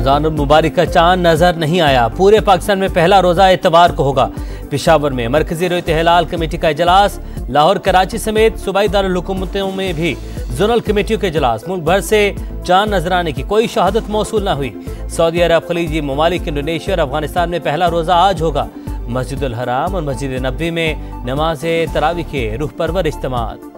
रमजान मुबारक का चांद नजर नहीं आया। पूरे पाकिस्तान में पहला रोजा इतवार को होगा। पेशावर में मरकजी रोयत हिलाल कमेटी का इजलास। लाहौर, कराची समेत सूबाई दारुल हुकूमतों में भी जोनल कमेटियों के इजलास। मुल्क भर से चांद नजर आने की कोई शहादत मौसूल न हुई। सऊदी अरब, खलीजी ममालिक, इंडोनेशिया और अफगानिस्तान में पहला रोजा आज होगा। मस्जिदुल हराम और मस्जिद नबी में नमाज तरावी के रूह परवर इज्तिमात।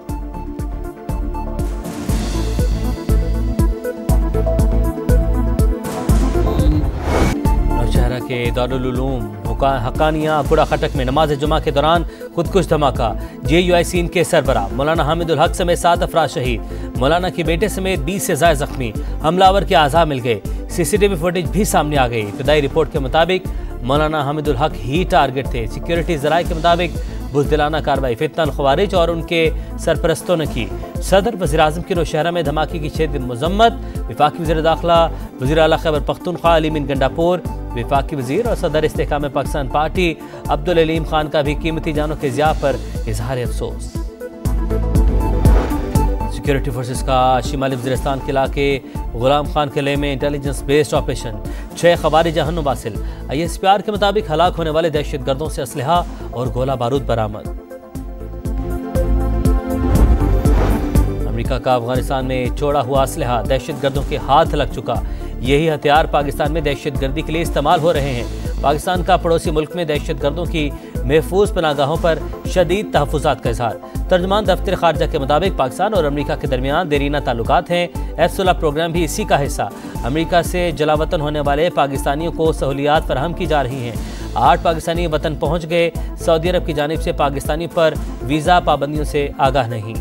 नौशहरा के दारुल उलूम हकानिया कुड़ा खटक में नमाज जुमा के दौरान खुदकुश धमाका। JUI सीन के सरबराह मौलाना हामिदुल हक समेत 7 अफराद शहीद। मौलाना के बेटे समेत 20 से ज्यादा जख्मी। हमलावर के आज़ा मिल गए। CCTV फुटेज भी सामने आ गई। इब्तदाई रिपोर्ट के मुताबिक मौलाना हामिदुल हक ही टारगेट थे। सिक्योरिटी जराये के मुताबिक बुज़दिलाना कार्रवाई फितना खवारिज और उनके सरपरस्तों ने की। सदर वज़ीर आज़म की नौशहरा में धमाके की शदीद मज़म्मत। वफाकी वज़ीर दाखिला वज़ीर आला खैबर पख्तूनख्वा अली मीन गंडापुर, वफाकी वज़ीर और सदर इस्तेहकाम पाकिस्तान पार्टी अब्दुल अलीम खान का भी कीमती जानों के ज़िया पर इजहार अफसोस। सिक्योरिटी फोर्सेस का शिमाली वज़ीरिस्तान के इलाके गुलाम खान किले में इंटेलिजेंस बेस्ड ऑपरेशन। 6 खवारिज जहन्नुम हासिल। ISPR के मुताबिक हलाक होने वाले दहशतगर्दों से असलहा और गोला बारूद बरामद। अमेरिका का अफगानिस्तान में छोड़ा हुआ असलहा दहशतगर्दों के हाथ लग चुका। यही हथियार पाकिस्तान में दहशतगर्दी के लिए इस्तेमाल हो रहे हैं। पाकिस्तान का पड़ोसी मुल्क में दहशतगर्दों की महफूज पनागाहों पर शदीद तहफ़्फ़ुज़ात का इज़हार। तर्जुमान दफ्तर खारजा के मुताबिक पाकिस्तान और अमेरिका के दरमियान देरीना ताल्लुकात हैं। F-16 प्रोग्राम भी इसी का हिस्सा। अमेरिका से जलावतन होने वाले पाकिस्तानियों को सहूलियात फराहम की जा रही हैं। 8 पाकिस्तानी वतन पहुँच गए। सऊदी अरब की जानिब से पाकिस्तानियों पर वीज़ा पाबंदियों से आगाह नहीं।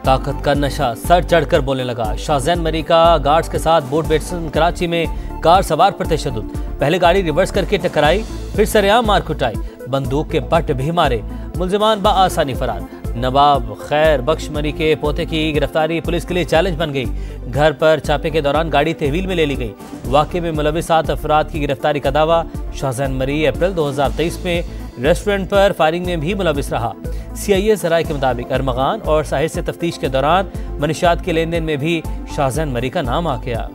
ताकत का नशा सर चढ़कर बोलने लगा। शाहजैन मरी का गार्ड्स के साथ बोट बैट्समैन कराची में कार सवार पर तशद्दुद। पहले गाड़ी रिवर्स करके टकराई, फिर सरेआम मार कुटाई, बंदूक के बट भी मारे। मुल्जिमान बआसानी फरार। नवाब खैर बख्श मरी के पोते की गिरफ्तारी पुलिस के लिए चैलेंज बन गई। घर पर छापे के दौरान गाड़ी तहवील में ले ली गई। वाक़े में मुलविस 7 अफराद की गिरफ्तारी का दावा। शाहजैन मरी अप्रैल 2023 में रेस्टोरेंट पर फायरिंग में भी मुलविस रहा। CIA जराये के मुताबिक अरमगान और साहिर से तफ्तीश के दौरान मनशियात के लेन देन में भी शाहजैन मरी का नाम आ गया।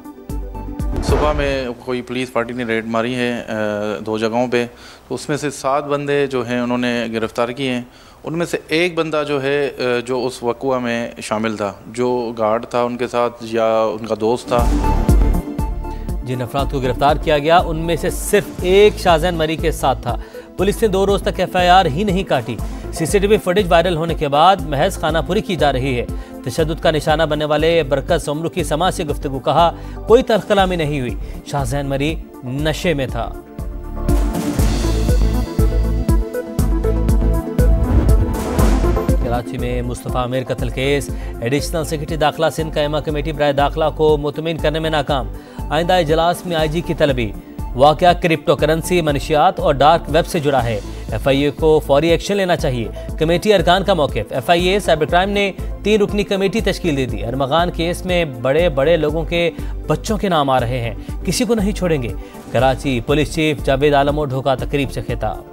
सुबह में कोई पुलिस पार्टी ने रेड मारी है 2 जगहों पे, तो उसमें से 7 बंदे जो हैं उन्होंने गिरफ़्तार किए हैं। उनमें से एक बंदा जो है जो उस वक़्वा में शामिल था, जो गार्ड था उनके साथ या उनका दोस्त था। जिन अफराद को गिरफ्तार किया गया उनमें से सिर्फ एक शाहजैन मरी के साथ था। पुलिस ने 2 रोज तक FIR ही नहीं काटी। CCTV फुटेज वायरल होने के बाद महज खानापुरी की जा रही है। तशद्दुद का निशाना बनने वाले बरकत सोमरू की समाज से गुफ्तगू। कहा कोई तलखलामी नहीं हुई, शाहजैन मरी नशे में था। कराची में मुस्तफ़ा आमिर कत्ल केस। एडिशनल सेक्रेटरी दाखिला सिंध कायमा कमेटी बराए दाखिला को मुतमिन करने में नाकाम। आइंदा इजलास में IG की तलबी। वाक़या क्रिप्टो करेंसी, मनशियात और डार्क वेब से जुड़ा है। FIA को फौरी एक्शन लेना चाहिए। कमेटी अरकान का मौक़िफ़। FIA साइबर क्राइम ने 3 रुकनी कमेटी तश्कील दे दी। अरमगान केस में बड़े बड़े लोगों के बच्चों के नाम आ रहे हैं, किसी को नहीं छोड़ेंगे। कराची पुलिस चीफ जावेद आलम और ढोका तकरीब से खिताब।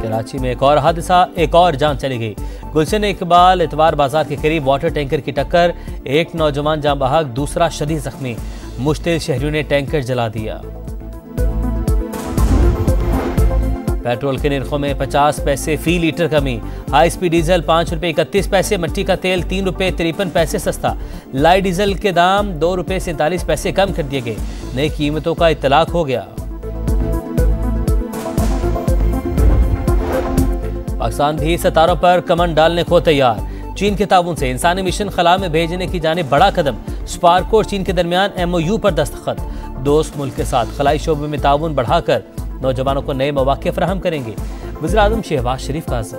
कराची में एक और हादसा, एक और जान चली गई। गुलशन इकबाल इतवार बाजार के करीब वाटर टैंकर की टक्कर। एक नौजवान जाँ बहक, दूसरा शदीद जख्मी। मुश्तिल शहरियों ने टैंकर जला दिया। पेट्रोल के निर्खों में 50 पैसे फी लीटर कमी। हाई स्पीड डीजल 5 रुपये 31 पैसे, मट्टी का तेल 3 रुपये 53 पैसे सस्ता। लाइट डीजल के दाम 2 रुपये 47 पैसे कम कर दिए गए। नई कीमतों का इतलाक हो गया। पाकिस्तान भी सितारों पर कमन डालने को तैयार। चीन के ताउन से इंसानी मिशन खला में भेजने की जानिब बड़ा कदम। स्पार्क और चीन के दरमियान MOU पर दस्तखत। दोस्त मुल्क के साथ खलाई शोबे में ताउन बढ़ाकर नौजवानों को नए मौके फराहम करेंगे। वज़ीर आज़म शहबाज शरीफ का अज़्म।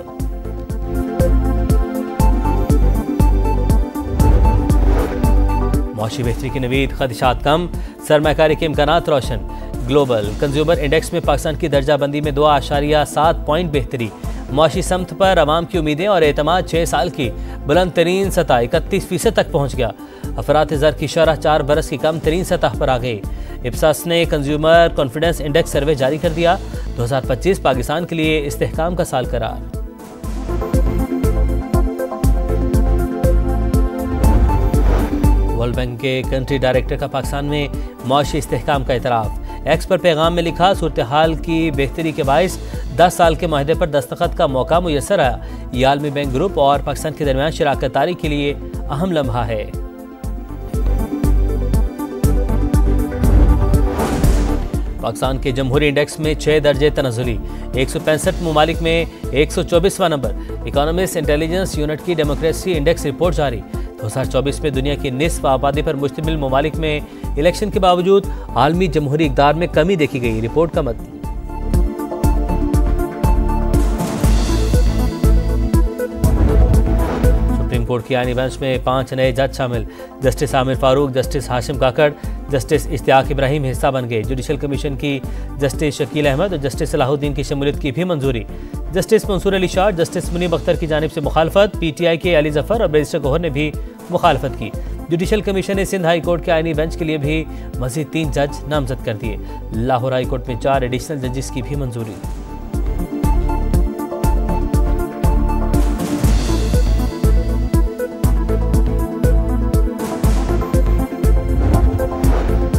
मौशी बेहतरी की नवीद, खदशात कम, सरमाकारी के इम्कानात रोशन। ग्लोबल कंज्यूमर इंडेक्स में पाकिस्तान की दर्जाबंदी में 2.7 पॉइंट बेहतरी। मुआशी समत पर अवाम की उम्मीदें और एतमाद 6 साल की बुलंद तरीन सतह 31% तक पहुँच गया। अफरात ज़र की शरह 4 बरस की कम तरीन सतह पर आ गई। इप्सास ने कंज्यूमर कॉन्फिडेंस इंडेक्स सर्वे जारी कर दिया। 2025 पाकिस्तान के लिए इस्तेहकाम का साल करार। वर्ल्ड बैंक के कंट्री डायरेक्टर का पाकिस्तान में मुआशी इस्तेहकाम का इतराफ़। एक्स पर पैगाम में लिखा, सूरत हाल की बेहतरी के बाइस 10 साल के माहदे पर दस्तखत का मौका मुयस्सर आया। ये आलमी बैंक ग्रुप और पाकिस्तान के दरमियान शराकत दारी के लिए अहम लम्हा है। पाकिस्तान के जमहूरी इंडेक्स में 6 दर्जे तनज़ुली, 165 ममालिक में 124वां नंबर। इकोनॉमिस्ट इंटेलिजेंस यूनिट की डेमोक्रेसी इंडेक्स रिपोर्ट जारी। 2024 में दुनिया की निस्फ आबादी पर मुश्तमिल ममालिक में इलेक्शन के बावजूद आलमी जमहूरी इक़दार में कमी देखी गई। रिपोर्ट का मत सुप्रीम कोर्ट की आईनी बेंच में 5 नए जज शामिल। जस्टिस आमिर फारूक, जस्टिस हाशिम काकड़, जस्टिस इश्तियाक इब्राहिम हिस्सा बन गए। जुडिशल कमीशन की जस्टिस शकील अहमद और जस्टिस सलाहुद्दीन की शमूलियत की भी मंजूरी। जस्टिस मंसूर अली शाह, जस्टिस मुनीब अख्तर की जानिब से मुखालफत। PTI के अली जफर और बैरिस्टर गौहर ने भी मुखालफत की। जुडिशल कमीशन ने सिंध हाई कोर्ट के आईनी बेंच के लिए भी मजीद 3 जज नामजद कर दिए। लाहौर हाई कोर्ट में 4 एडिशनल जजेस की भी मंजूरी।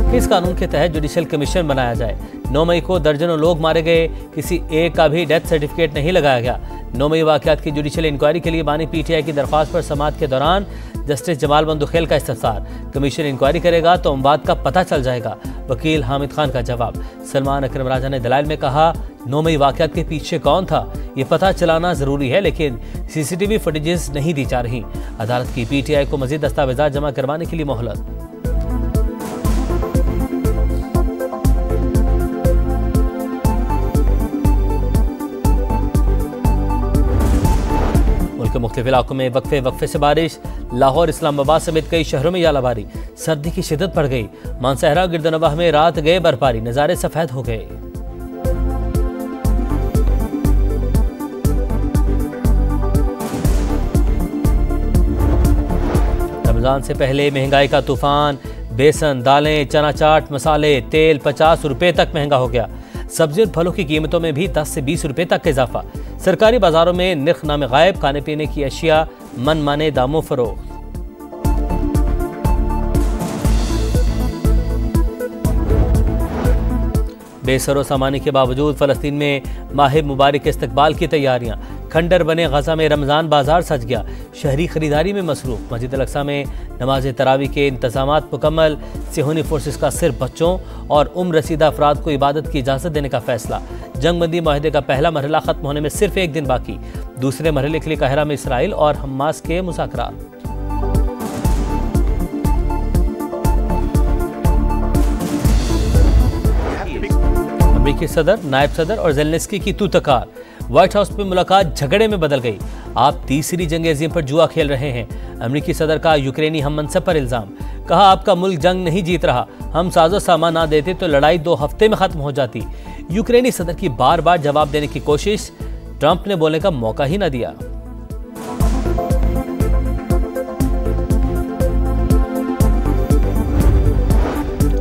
किस कानून के तहत जुडिशल कमीशन बनाया जाए? 9 मई को दर्जनों लोग मारे गए, किसी एक का भी डेथ सर्टिफिकेट नहीं लगाया गया। 9 मई वाक़यात की जुडिशल इंक्वायरी के लिए बानी PTI की दरख्वास्त पर समाअत के दौरान जस्टिस जमाल बंदुखेल का इस्तफसार। कमीशन इंक्वायरी करेगा तो अमवात का पता चल जाएगा। वकील हामिद खान का जवाब। सलमान अकरम राजा ने दलाइल में कहा, 9 मई वाक़यात के पीछे कौन था ये पता चलाना ज़रूरी है, लेकिन CCTV फुटेजेस नहीं दी जा रही। अदालत की PTI को मज़ीद दस्तावेज़ात जमा करवाने के लिए मोहलत। के मुख्तलिफ इलाकों में वक्फे से बारिश। लाहौर, इस्लामाबाद समेत कई शहरों में यालाबारी। सर्दी की शिद्दत बढ़ गई। मानसहरा गिरदनवाह में रात गए बर्फबारी, नज़ारे सफेद हो गए। रमजान से पहले महंगाई का तूफान। बेसन, दालें, चना चाट, मसाले, तेल 50 रुपए तक महंगा हो गया। सब्जी और फलों की कीमतों में भी 10 से 20 रुपए तक का इजाफा। सरकारी बाजारों में निर्ख नामे गायब। खाने पीने की अशिया मनमाने दामों फरोख्त। बेसरो सामानी के बावजूद फ़लस्तीन में माह मुबारक के इस्तकबाल की तैयारियां। खंडर बने गजा में रमज़ान बाजार सज गया। शहरी खरीदारी में मसरूफ। मस्जिद अल अक्सा में नमाज तरावी के इंतजामात मुकम्मल। सिहोनी फोर्सेस का सिर्फ बच्चों और उम्र रसीदा अफराद को इबादत की इजाज़त देने का फैसला। जंगबंदी माहिदे का पहला मरहला ख़त्म होने में सिर्फ 1 दिन बाकी। दूसरे मरहले के लिए काहिरा में इसराइल और हमास के मुज़ाकरात। अमेरिकी सदर, नायब सदर और ज़ेलेंस्की की तूतकार। व्हाइट हाउस में मुलाकात झगड़े में बदल गई। आप तीसरी जंग अज़ीम पर जुआ खेल रहे हैं। अमेरिकी सदर का यूक्रेनी हम मनसब पर इल्ज़ाम। कहा, आपका मुल्क जंग नहीं जीत रहा। हम साजो सामान ना देते तो लड़ाई 2 हफ्ते में खत्म हो जाती। यूक्रेनी सदर की बार बार जवाब देने की कोशिश। ट्रंप ने बोलने का मौका ही न दिया।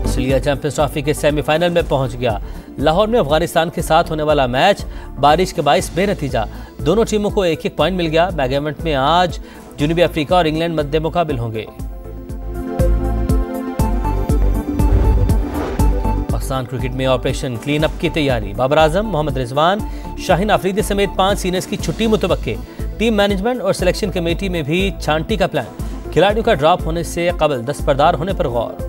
ऑस्ट्रेलिया चैंपियंस ट्रॉफी के सेमीफाइनल में पहुंच गया। लाहौर में अफगानिस्तान के साथ होने वाला मैच बारिश के बाइस बेनतीजा। दोनों टीमों को 1-1 पॉइंट मिल गया। मेगा इवेंट में आज जनूबी अफ्रीका और इंग्लैंड मध्य मुकाबिल होंगे। पाकिस्तान क्रिकेट में ऑपरेशन क्लीन अप की तैयारी। बाबर आजम, मोहम्मद रिजवान, शाहीन आफरीदी समेत 5 सीनियर्स की छुट्टी मुतवक्के। टीम मैनेजमेंट और सिलेक्शन कमेटी में भी छांटी का प्लान। खिलाड़ियों का ड्रॉप होने से कबल दस्तबरदार होने पर गौर।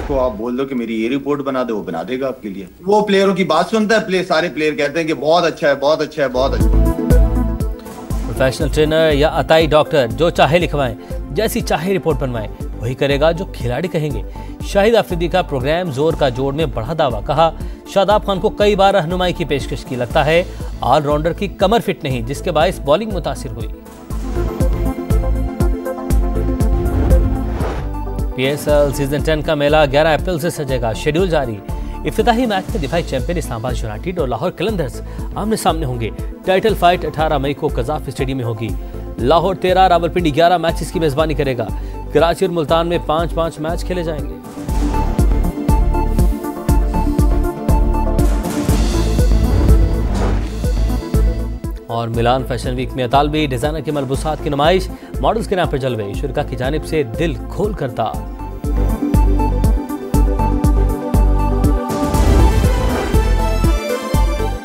को आप बोल दो कि मेरी ये रिपोर्ट बना दे, वो बना देगा आपके लिए। वो प्लेयरों की बात सुनता है। सारे प्लेयर कहते हैं कि बहुत अच्छा है, बहुत अच्छा है, बहुत अच्छा। प्रोफेशनल ट्रेनर या अताई डॉक्टर जो चाहे लिखवाएं, जैसी चाहे रिपोर्ट बनवाएं, वही करेगा जो खिलाड़ी कहेंगे। शाहिद आफरीदी का प्रोग्राम जोर का जोड़ में बढ़ा दावा। कहा, शादाब खान को कई बार रहनुमाई की पेशकश की। लगता है ऑलराउंडर की कमर फिट नहीं, जिसके बायस बॉलिंग मुतासिर हुई। PSL सीजन 10 का मेला 11 अप्रैल से सजेगा। शेड्यूल जारी। इफ्तिताही मैच में दिफाई चैंपियन इस्लामाबाद यूनाइटेड और लाहौर कलंदर्स आमने सामने होंगे। टाइटल फाइट 18 मई को कज़ाफ स्टेडियम में होगी। लाहौर 13, रावलपिंडी 11 मैचेस की मेजबानी करेगा। कराची और मुल्तान में 5-5 मैच खेले जाएंगे। और मिलान फैशन वीक में अतालवी डिजाइनर के मलबूसात की नुमाइश, मॉडल्स के नाम पर जलवे, शुरा की जानिब से दिल खोल कर दार।